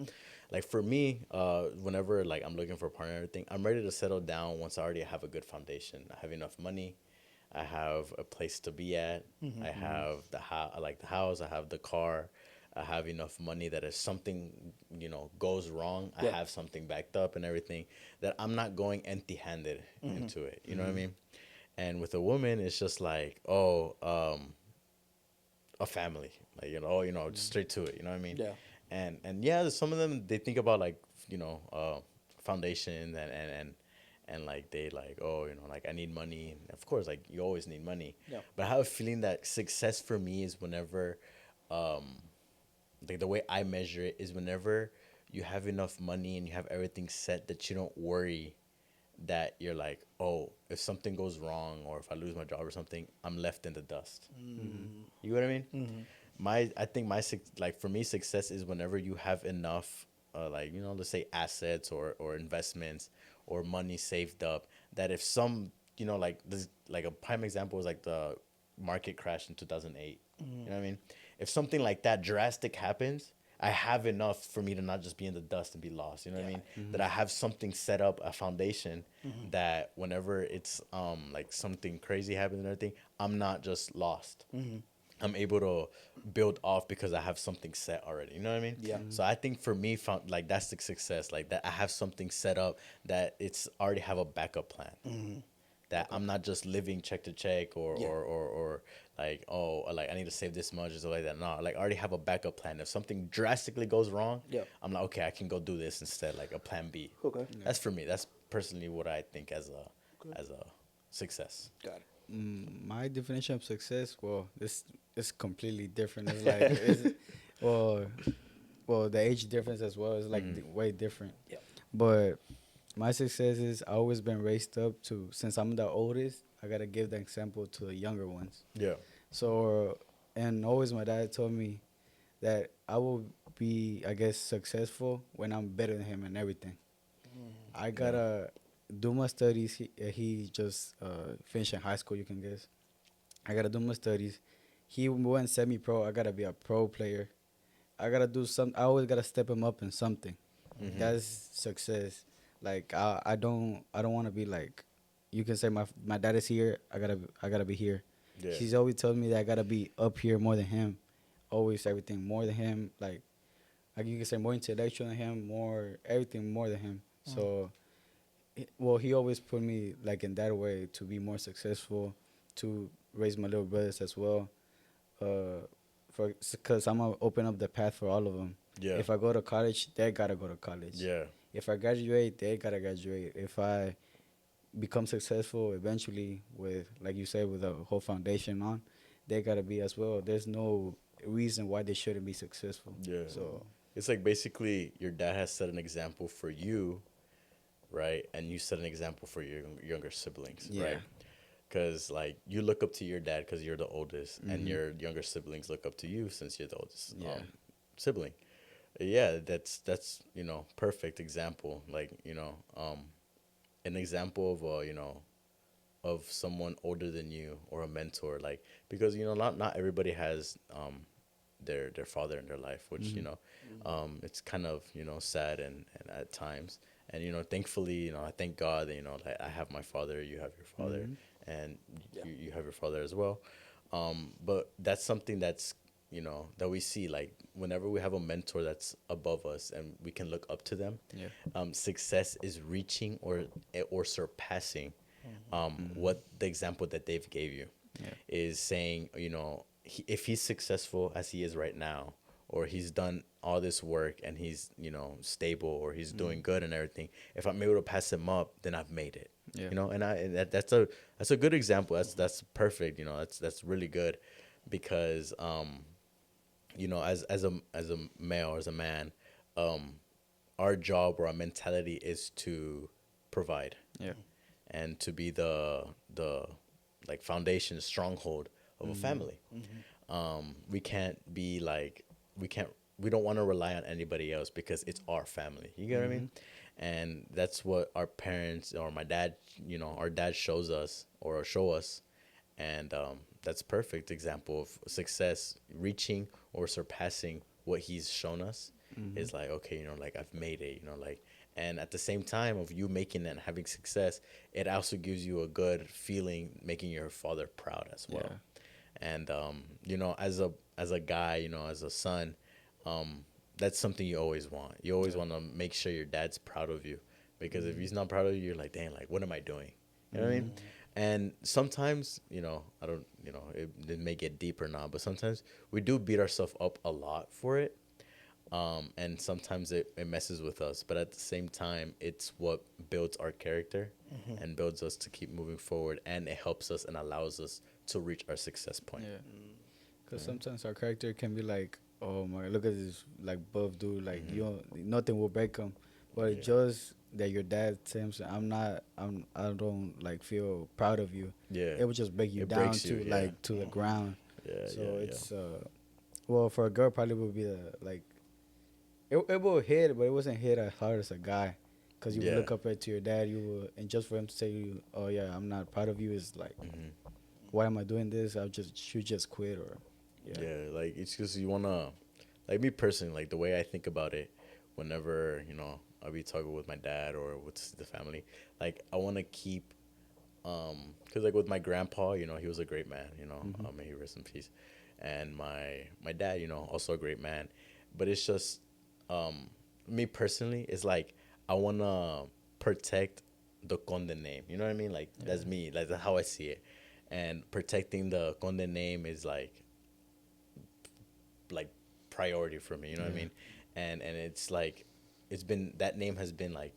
Like for me, whenever like I'm looking for a partner and everything, I'm ready to settle down once I already have a good foundation. I have enough money. I have a place to be at. I have the house. I have the car. I have enough money that if something, goes wrong, I have something backed up and everything, that I'm not going empty-handed into it. You know what I mean? And with a woman, it's just like, a family, like, just straight to it. You know what I mean? Yeah. And yeah, some of them, they think about like, foundation and like they like, like I need money. And of course, like you always need money. Yeah. But I have a feeling that success for me is whenever, like the way I measure it is whenever you have enough money and you have everything set that you don't worry that you're like, oh, if something goes wrong or if I lose my job or something, I'm left in the dust. You know what I mean? I think like for me, success is whenever you have enough, like, let's say assets or investments or money saved up, that if some, like this, like a prime example is like the market crash in 2008. You know what I mean? If something like that drastic happens, I have enough for me to not just be in the dust and be lost. You know what I mean? That I have something set up, a foundation that whenever it's like something crazy happens and everything, I'm not just lost. I'm able to build off because I have something set already. You know what I mean? Yeah. So I think for me, like that's the success. Like that I have something set up that it's already have a backup plan. That I'm not just living check to check or like, oh, like I need to save this much or something like that. No, like I already have a backup plan. If something drastically goes wrong, I'm like, okay, I can go do this instead, like a plan B. Okay. That's for me. That's personally what I think as a success. Got it. My definition of success, well, this is completely different. It's like, well, the age difference as well is like way different. Yeah. But my success is I always been raised up to, since I'm the oldest, I gotta give the example to the younger ones. Yeah. So, and always my dad told me that I will be, I guess, successful when I'm better than him in everything. I gotta do my studies. He just finishing high school, you can guess. I gotta do my studies. He went semi-pro. I gotta be a pro player. I gotta do some. I always gotta step him up in something. That's success. Like I don't want to be like, you can say my dad is here. I gotta be here. Yeah. He's always told me that I gotta be up here more than him. Always everything more than him. Like you can say more intellectual than him, more everything more than him. So, well, he always put me like in that way to be more successful, to raise my little brothers as well. Because I'm gonna open up the path for all of them. Yeah. If I go to college, they gotta go to college. Yeah. If I graduate, they gotta graduate. If I become successful eventually with, like you said, with a whole foundation on, they gotta be as well. There's no reason why they shouldn't be successful. Yeah. So it's like basically your dad has set an example for you, right? And you set an example for your younger siblings, Yeah. right? Because like you look up to your dad because you're the oldest, and your younger siblings look up to you since you're the oldest sibling. Yeah, that's perfect example. Like an example of of someone older than you or a mentor, like because not everybody has their father in their life, which it's kind of sad and at times, and thankfully I thank God that like I have my father, you have your father, and you have your father as well, but that's something that's that we see, like whenever we have a mentor that's above us and we can look up to them. Success is reaching or surpassing what the example that they've gave you is saying. If he's successful as he is right now, or he's done all this work and he's stable, or he's doing good and everything, if I'm able to pass him up, then I've made it. That's a good example. That's perfect. That's really good, because as a male, as a man, our job or our mentality is to provide. And to be the like foundation, stronghold of a family. We can't be like we don't want to rely on anybody else because it's our family. You get what I mean? And that's what our parents or my dad, our dad shows us or show us, and that's a perfect example of success, reaching or surpassing what he's shown us. Is like, okay, like I've made it, like. And at the same time of you making and having success, it also gives you a good feeling, making your father proud as well. And as a guy, as a son, that's something you always want. You always want to make sure your dad's proud of you, because if he's not proud of you, you're like, dang, like what am I doing? You know what I mean? And sometimes, I don't, it may get deep or not, but sometimes we do beat ourselves up a lot for it. And sometimes it messes with us, but at the same time, it's what builds our character and builds us to keep moving forward, and it helps us and allows us to reach our success point. Because sometimes our character can be like, oh my, look at this like buff dude, like Mhm. you don't, nothing will break him. But Yeah. just that your dad tells him, I don't like feel proud of you. Yeah. It would just break you It down breaks you. to Yeah. like to the ground. Yeah. So Yeah. it's well, for a girl probably would be the like it will hit, but it wasn't hit as hard as a guy, cause you would Yeah. look up to your dad, you would, and just for him to say you, oh yeah, I'm not proud of you, is like, Mhm. why am I doing this? I just should just quit or yeah. Yeah. Like it's just you wanna, like me personally, like the way I think about it, whenever I'll be talking with my dad or with the family, like I wanna keep, cause like with my grandpa, he was a great man, may he rest in peace, and my dad, also a great man, but it's just, me personally, it's like I wanna protect the Conde name. You know what I mean? Like that's me. Like that's how I see it. And protecting the Conde name is like priority for me. You know what I mean? And it's like that name has been like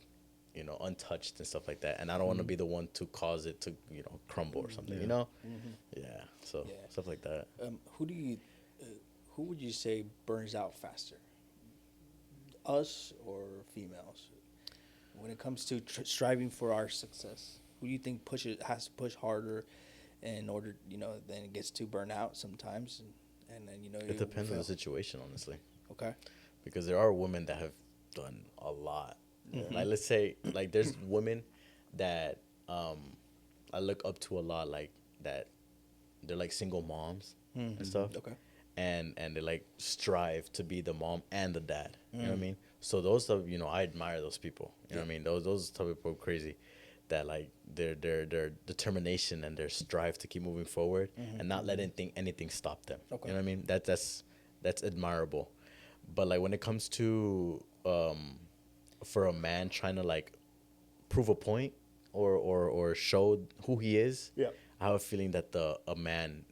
untouched and stuff like that. And I don't want to be the one to cause it to crumble or something. Yeah. Yeah. So Yeah. stuff like that. Who would you say burns out faster, us or females, when it comes to striving for our success? Who do you think has to push harder in order, then it gets to burn out sometimes, and then It depends on fail? the situation, honestly. Okay. Because there are women that have done a lot. Like let's say like there's women that I look up to a lot, like that they're like single moms and stuff. Okay. And they like strive to be the mom and the dad. You know what I mean? So those are I admire those people. You know what I mean? Those type of people are crazy, that like their determination and their strive to keep moving forward and not let anything stop them. Okay. You know what I mean? That's admirable. But like when it comes to for a man trying to like prove a point or show who he is, Yeah. I have a feeling that a man,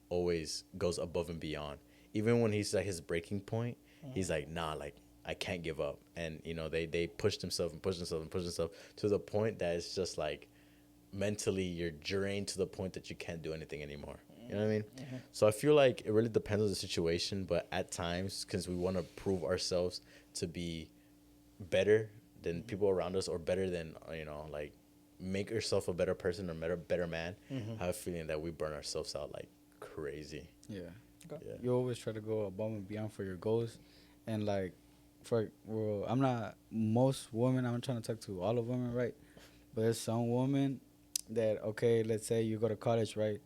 always goes above and beyond. Even when he's at his breaking point, he's like, nah, like I can't give up. And they push themselves and push themselves and push themselves to the point that it's just like mentally you're drained to the point that you can't do anything anymore. You know what I mean? So I feel like it really depends on the situation, but at times, because we want to prove ourselves to be better than people around us or better than like make yourself a better person or better man, I have a feeling that we burn ourselves out like crazy. Yeah. Okay. Yeah. You always try to go above and beyond for your goals, and like, I'm not most women. I'm trying to talk to all of women, right? But there's some women that, okay, let's say you go to college, right?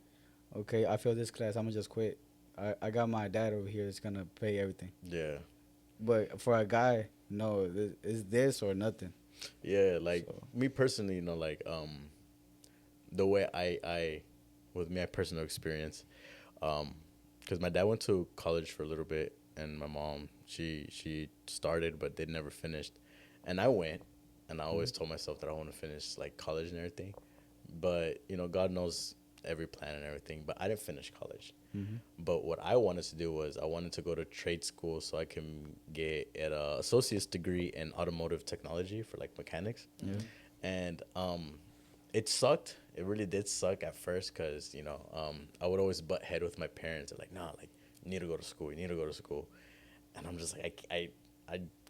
Okay, I failed this class. I'm gonna just quit. I got my dad over here that's gonna pay everything. Yeah. But for a guy, no, it's this or nothing. Yeah, like So. me personally, like the way I with my personal experience, because my dad went to college for a little bit, and my mom she started but they never finished, and I went, and I always told myself that I want to finish like college and everything, but God knows every plan and everything, but I didn't finish college. But what I wanted to do was I wanted to go to trade school so I can get an associate's degree in automotive technology for like mechanics. Yeah. And it sucked. It really did suck at first because, I would always butt head with my parents. They're like, nah, like, you need to go to school. You need to go to school. And I'm just like, I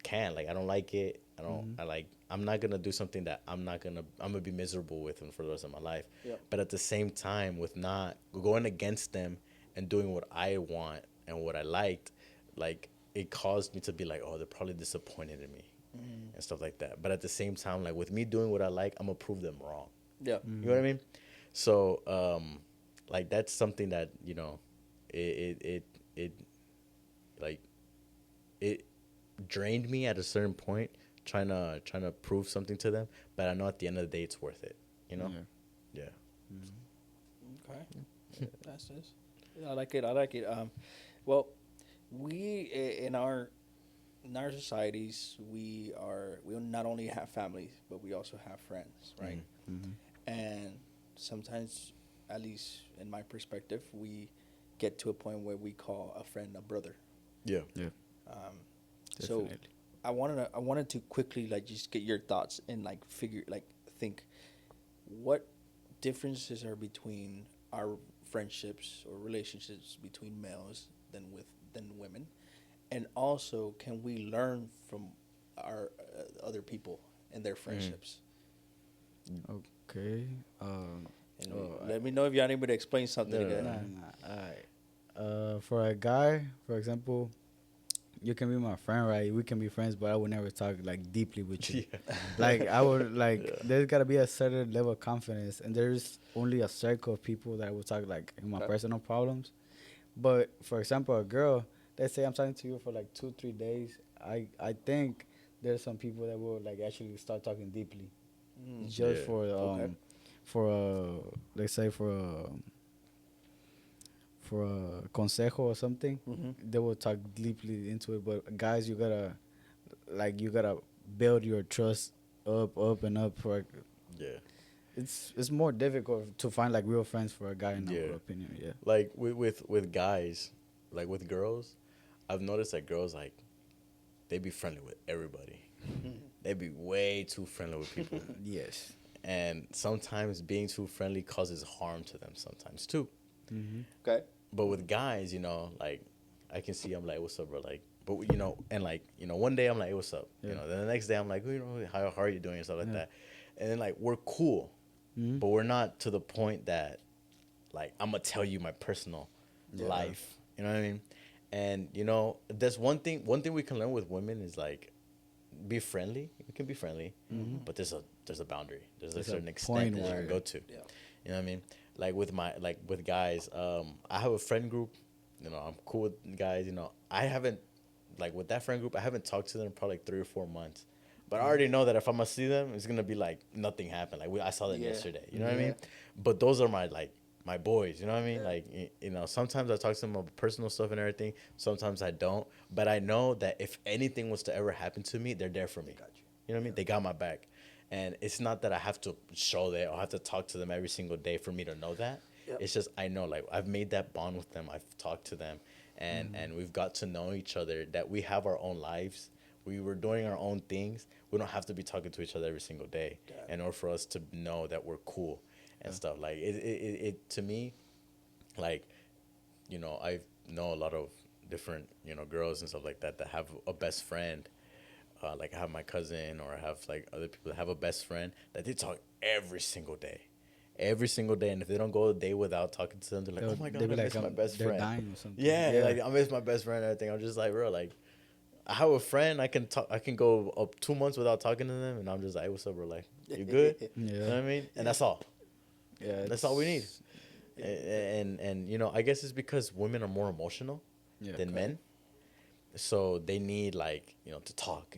can't. Like, I don't like it. I'm not going to do something that I'm going to be miserable with for the rest of my life. Yep. But at the same time, with not going against them and doing what I want and what I liked, like, it caused me to be like, oh, they're probably disappointed in me and stuff like that. But at the same time, like, with me doing what I like, I'm going to prove them wrong. Yeah. You know what I mean? So, like, that's something that, it drained me at a certain point trying to prove something to them, but I know at the end of the day it's worth it, Yeah. Yeah. Okay. That's this. I like it. I like it. Well, we in our societies we not only have families but we also have friends, right? And sometimes, at least in my perspective, we get to a point where we call a friend a brother. Yeah. Yeah. So Definitely. I wanted to quickly like just get your thoughts and like think what differences are between our friendships or relationships between males than women, And also, can we learn from our other people and their friendships? Okay. And let me know if y'all need me to explain something No, again. no, Nah. All right. For a guy, for example, you can be my friend, right? We can be friends, but I would never talk like deeply with you. Yeah. Like I would like. There's gotta be a certain level of confidence, and there's only a circle of people that I would talk like in my Okay. personal problems. But for example, a girl, let's say I'm talking to you for like 2-3 days. I think there's some people that will like actually start talking deeply, just Yeah. for Okay. for let's say for a consejo or something. They will talk deeply into it. But guys, you gotta build your trust up and up. For Yeah. it's more difficult to find like real friends for a guy in Yeah. our opinion. Yeah. Like with guys, like with girls, I've noticed that girls like they be friendly with everybody. They be way too friendly with people. Yes. And sometimes being too friendly causes harm to them sometimes too. Okay. But with guys, like I can see I'm like, what's up, bro? Like, but and like, one day I'm like, hey, what's up? Yeah. Then the next day I'm like, how are you doing and stuff like Yeah. that. And then like we're cool, but we're not to the point that like I'm gonna tell you my personal life. You know what I mean? And there's one thing we can learn with women is like be friendly. We can be friendly, but there's a boundary. There's a certain extent that you can go to. Yeah. You know what I mean? Like with guys, I have a friend group. I'm cool with guys. I haven't like with that friend group. I haven't talked to them in probably like 3 or 4 months. But I already know that if I'm gonna see them, it's gonna be like nothing happened. Like I saw them yesterday. You know what I mean? But those are my boys. You know what I mean? Like sometimes I talk to them about personal stuff and everything. Sometimes I don't. But I know that if anything was to ever happen to me, they're there for me. Got you. You know what I mean? They got my back. And it's not that I have to show that or have to talk to them every single day for me to know that. Yep. It's just I know, like, I've made that bond with them. I've talked to them, and we've got to know each other, that we have our own lives. We were doing our own things. We don't have to be talking to each other every single day in order for us to know that we're cool and stuff. Like, it to me, like, I know a lot of different, girls and stuff like that have a best friend. Like I have my cousin or I have like other people that have a best friend that they talk every single day. Every single day. And if they don't go a day without talking to them, they're like, oh my God, I miss my best they're friend. dying or something. Yeah, like I miss my best friend and everything. I'm just like, bro, like I have a friend, I can go up 2 months without talking to them and I'm just like, hey, what's up, bro? Like, you good? Yeah. You know what I mean? And that's all. Yeah. That's all we need. And I guess it's because women are more emotional than men. So they need like, to talk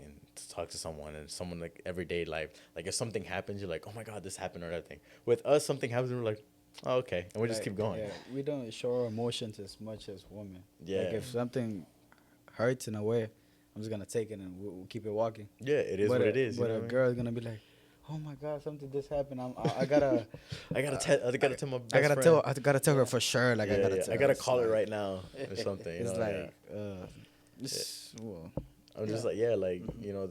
to someone and someone like everyday life. Like if something happens, you're like, oh my God, this happened or that thing. With us, something happens and we're like, oh, okay. And we just keep going. Yeah, we don't show our emotions as much as women. Yeah. Like if something hurts in a way, I'm just gonna take it and we'll keep it walking. Yeah, it is but what it is. But a girl is gonna be like, oh my God, something just happened. I gotta I gotta tell my best I gotta friend. I gotta tell her for sure. Like I gotta tell I gotta her. call her right now or something. It's like well, I'm just like, like,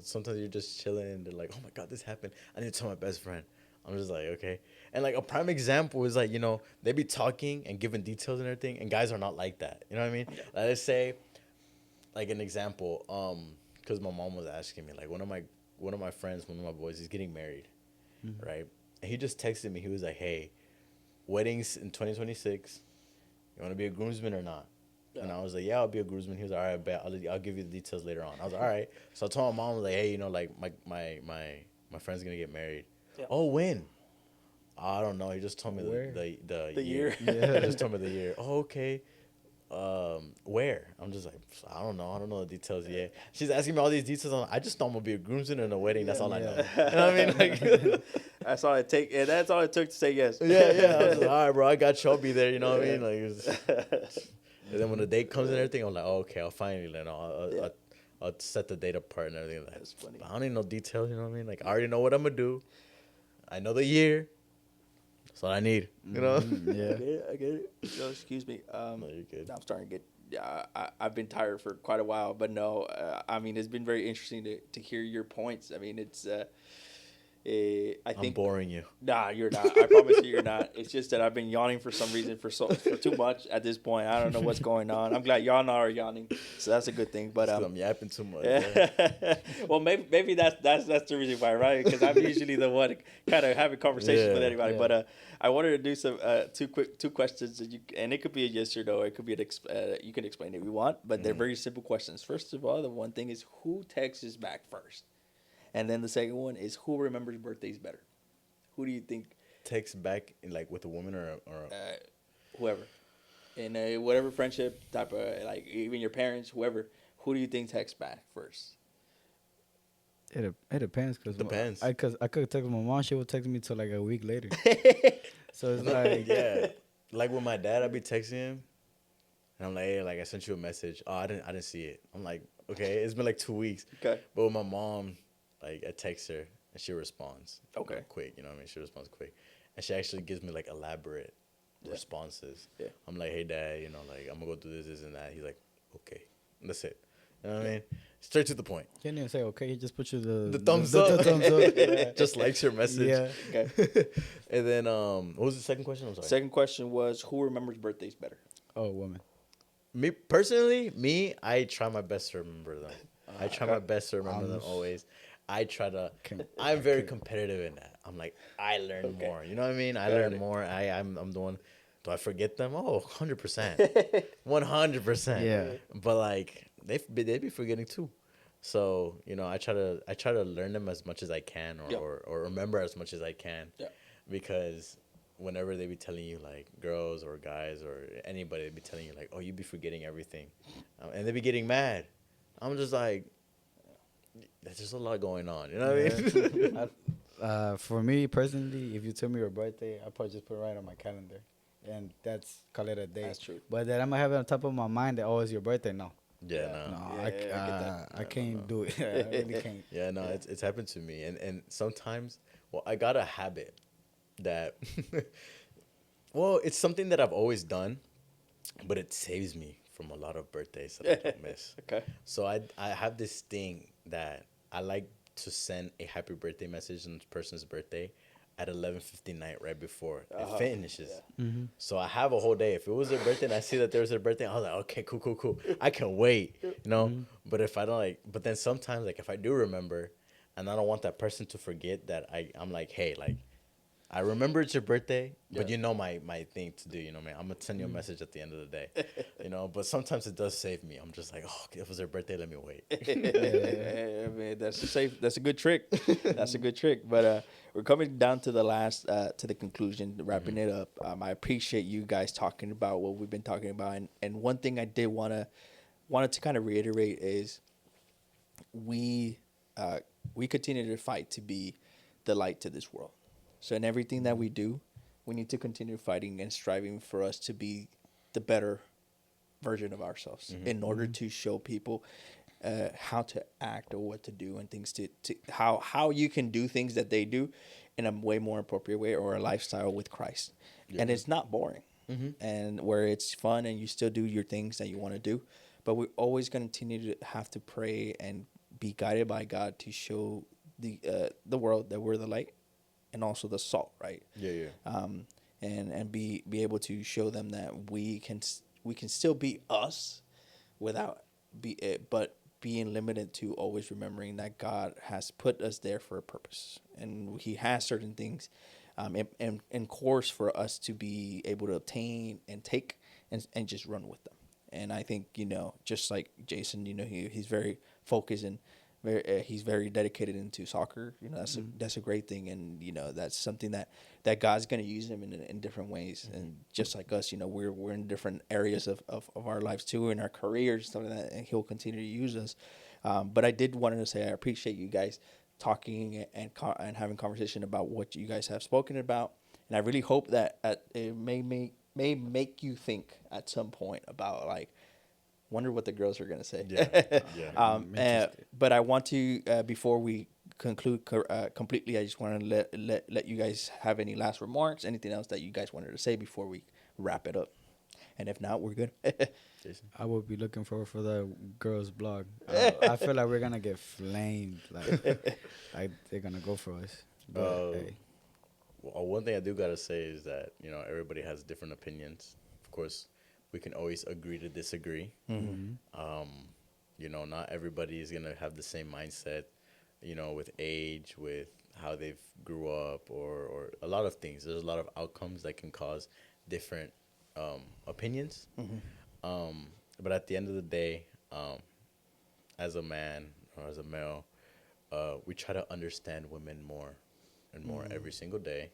sometimes you're just chilling and they're like, oh my God, this happened. I need to tell my best friend. I'm just like, okay. And like a prime example is like, they be talking and giving details and everything, and guys are not like that. You know what I mean? Like, let's say, like an example, because my mom was asking me, like one of my friends, one of my boys, he's getting married, right? And he just texted me. He was like, hey, weddings in 2026. You want to be a groomsman or not? Yeah. And I was like, yeah, I'll be a groomsman. He was like, all right, bet. I'll give you the details later on. I was like, all right. So I told my mom, like, hey, like my friend's gonna get married. Yeah. Oh, when? I don't know. He just told me the year. Yeah. He just told me the year. Oh, okay. Where? I'm just like, I don't know. I don't know the details yet. She's asking me all these details. I just know I'm gonna be a groomsman in a wedding. That's all I know. You know what I mean? Like, that's all it take. And that's all it took to say yes. Yeah. I was like, all right, bro. I got you. I'll be there. You know what I mean? Like, and then when the date comes and everything, I'm like, oh, okay, I'll finally I'll set the date apart and everything. Like, that's funny. I don't need no details. You know what I mean? Like, I already know what I'm gonna do. I know the year. That's all I need. You know? Yeah. I get it. No, excuse me. No, you're good. I'm starting to get. I've been tired for quite a while, but no. I mean, it's been very interesting to hear your points. I mean, it's I think I'm boring you. Nah, you're not. I promise you, you're not. It's just that I've been yawning for some reason for too much at this point. I don't know what's going on. I'm glad y'all are yawning, so that's a good thing. But I'm yapping too much. Yeah. well, maybe that's the reason why, right? Because I'm usually the one kind of having conversations with anybody. Yeah. But I wanted to do some two questions, and it could be a yes or no. It could be you can explain if you want, but they're very simple questions. First of all, the one thing is who texts back first, and then the second one is who remembers birthdays better. Who do you think texts back like with a woman or whoever, in a whatever friendship type of, like even your parents, whoever? Who do you think texts back first? It depends Depends. I could text my mom. She would text me till like a week later. So it's like like with my dad, I'd be texting him, and I'm like, hey, like I sent you a message. Oh, I didn't see it. I'm like, okay, it's been like 2 weeks. Okay. But with my mom, like I text her. And she responds. Okay. Quick, you know what I mean? She responds quick. And she actually gives me like elaborate responses. Yeah. I'm like, hey, dad, you know, like I'm going to go do this, and that. He's like, okay. And that's it. You know what I mean? Straight to the point. He didn't even say okay. He just put you the thumbs up. The thumbs up. Just likes your message. Yeah. Okay. And then, what was the second question? I'm sorry. Second question was who remembers birthdays better? Oh, woman. Me, personally, I try my best to remember them. I try my best to remember them always. I try to. I'm very competitive in that. I'm like, I learn more. You know what I mean? I learn more. I'm the one. Do I forget them? Oh, 100%, 100%. Yeah. But like they be forgetting too. So you know, I try to learn them as much as I can, or remember as much as I can. Yeah. Because whenever they be telling you, like girls or guys or anybody, they be telling you like, oh, you be forgetting everything, and they be getting mad. I'm just like, there's just a lot going on. You know what I mean? For me personally, if you tell me your birthday, I probably just put it right on my calendar, and call it a day. That's true. But then I'm gonna have it on top of my mind that it's your birthday. No. Yeah, I can't do it. I really can't. Yeah, no, it's happened to me, and sometimes, well, I got a habit that, well, it's something that I've always done, but it saves me from a lot of birthdays that I don't miss. Okay. So I have this thing that I like to send a happy birthday message on the person's birthday at 11:59 right before it finishes. Yeah. Mm-hmm. So I have a whole day. If it was their birthday and I see that there was their birthday, I was like, okay, cool. I can wait, you know? Mm-hmm. But if I don't but then sometimes if I do remember and I don't want that person to forget that I'm like, hey, like, I remember it's your birthday, but you know my thing to do, you know, man. I'm going to send you a message at the end of the day, you know. But sometimes it does save me. I'm just like, oh, if it was their birthday, let me wait. I mean, that's a good trick. That's a good trick. But we're coming down to the last, to the conclusion, wrapping it up. I appreciate you guys talking about what we've been talking about. And one thing I did wanted to kind of reiterate is we continue to fight to be the light to this world. So in everything that we do, we need to continue fighting and striving for us to be the better version of ourselves in order to show people how to act or what to do and things to how you can do things that they do in a way more appropriate way, or a lifestyle with Christ. Yeah. And it's not boring, and where it's fun and you still do your things that you want to do. But we're always going to continue to have to pray and be guided by God to show the world that we're the light. And also the salt, right? Yeah. And be able to show them that we can still be us, but being limited to always remembering that God has put us there for a purpose, and He has certain things, in course for us to be able to obtain and take and just run with them. And I think, you know, just like Jason, you know, he's very focused and he's very dedicated into soccer. You know, that's a great thing, and you know that's something that God's going to use him in different ways. And just like us, you know, we're in different areas of our lives too, in our careers, stuff like that, and He'll continue to use us. But I did want to say I appreciate you guys talking and having conversation about what you guys have spoken about, and I really hope that it may make you think at some point about like, wonder what the girls are gonna say. Yeah. But I want to before we conclude completely, I just want to let you guys have any last remarks, anything else that you guys wanted to say before we wrap it up. And if not, we're good. Jason? I will be looking forward for the girls' blog. I feel like we're gonna get flamed. Like they're gonna go for us. But hey, Well, one thing I do gotta say is that everybody has different opinions. Of course, we can always agree to disagree. Um, not everybody is gonna have the same mindset. With age, with how they've grew up, or a lot of things. There's a lot of outcomes that can cause different opinions. But at the end of the day, as a man or as a male, we try to understand women more and more every single day.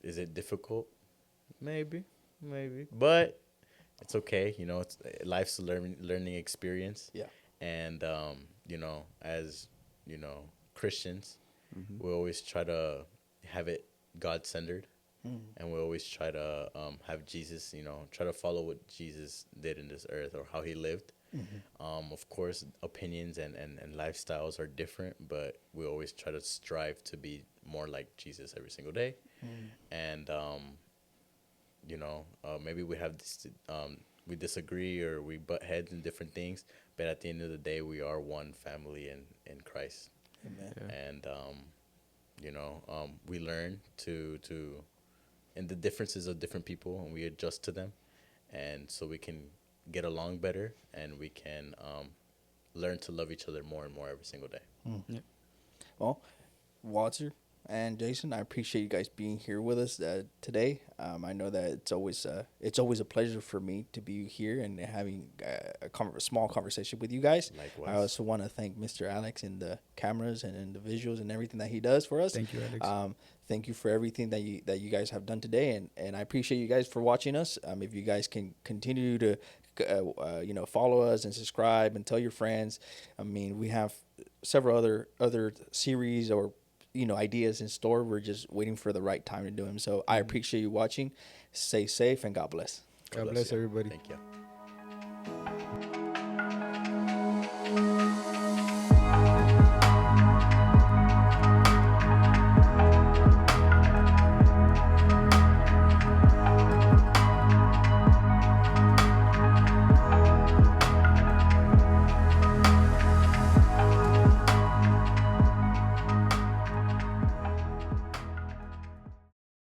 Is it difficult? Maybe, maybe, but it's okay. It's life's a learning experience. Yeah. And as Christians, we always try to have it God centered, and we always try to have Jesus. Try to follow what Jesus did in this earth or how he lived. Of course, opinions and lifestyles are different, but we always try to strive to be more like Jesus every single day. And maybe we have this, we disagree or we butt heads in different things, but at the end of the day, we are one family in Christ. Amen. Yeah. And we learn to in the differences of different people, and we adjust to them, and so we can get along better, and we can learn to love each other more and more every single day. Yeah. Well, Walter and Jason, I appreciate you guys being here with us today. I know that it's always a pleasure for me to be here and having a small conversation with you guys. Likewise. I also want to thank Mr. Alex and the cameras and the visuals and everything that he does for us. Thank you, Alex. Thank you for everything that you guys have done today, and I appreciate you guys for watching us. If you guys can continue to follow us and subscribe and tell your friends. I mean, we have several other series or ideas in store. We're just waiting for the right time to do them. So I appreciate you watching. Stay safe and God bless. God bless you. everybody. Thank you.